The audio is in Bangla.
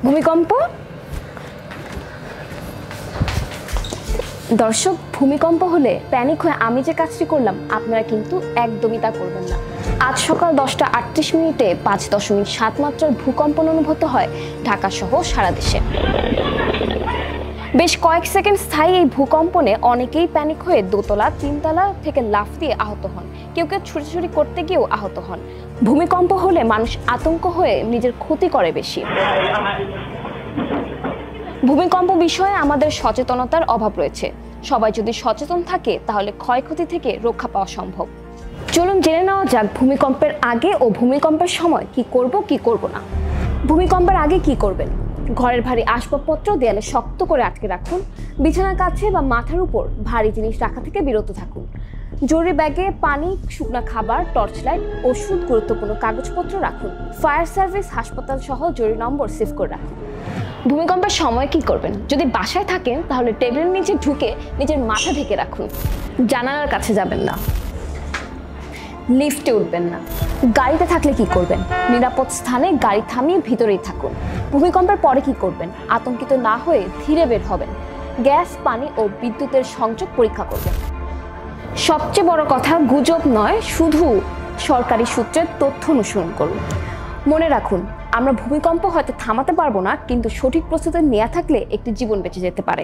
ভূমিকম্প। দর্শক, ভূমিকম্প হলে প্যানিক হয়ে আমি যে কাজটি করলাম আপনারা কিন্তু একদমই তা করবেন না। আজ সকাল 10:38 5.7 মাত্রার ভূকম্পন অনুভূত হয় ঢাকা সহ সারা দেশে। বেশ কয়েক সেকেন্ড স্থায়ী এই ভূকম্পনে অনেকেই প্যানিক হয়ে দোতলা তিনতলা থেকে লাফ দিয়ে আহত হন, কেউ কেউ ছুটাছুটি করতে গিয়েও আহত হন। ভূমিকম্প হলে মানুষ আতঙ্ক হয়ে নিজের ক্ষতি করে বেশি। ভূমিকম্প বিষয়ে আমাদের সচেতনতার অভাব রয়েছে। সবাই যদি সচেতন থাকে তাহলে ক্ষয়ক্ষতি থেকে রক্ষা পাওয়া সম্ভব। চলুন জেনে নেওয়া যাক ভূমিকম্পের আগে ও ভূমিকম্পের সময় কি করব কি করব না। ভূমিকম্পের আগে কি করবেন? ঘরের ভারী আসবাবপত্র দেয়ালে শক্ত করে আটকে রাখুন। বিছানার কাছে বা মাথার উপর ভারী জিনিস রাখা থেকে বিরত থাকুন। জরুরি ব্যাগে পানি, শুকনো খাবার, টর্চ লাইট, ওষুধ, গুরুত্বপূর্ণ কাগজপত্র রাখুন। ফায়ার সার্ভিস, হাসপাতাল সহ জরুরি নম্বর সেভ করে রাখুন। ভূমিকম্পের সময় কি করবেন? যদি বাসায় থাকেন তাহলে টেবিলের নিচে ঢুকে নিজের মাথা ঢেকে রাখুন। জানালার কাছে যাবেন না, লিফটে উঠবেন না। গাড়িতে থাকলে কি করবেন? নিরাপদ স্থানে গাড়ি থামিয়ে ভিতরেই থাকুন। ভূমিকম্পের পরে কি করবেন? আতঙ্কিত না হয়ে ধীরে বের হবেন। গ্যাস, পানি ও বিদ্যুতের সংযোগ পরীক্ষা করবেন। সবচেয়ে বড় কথা, গুজব নয়, শুধু সরকারি সূত্রের তথ্য অনুসরণ করুন। মনে রাখুন, আমরা ভূমিকম্প হয়তো থামাতে পারবো না, কিন্তু সঠিক প্রস্তুতি নেওয়া থাকলে একটি জীবন বেঁচে যেতে পারে।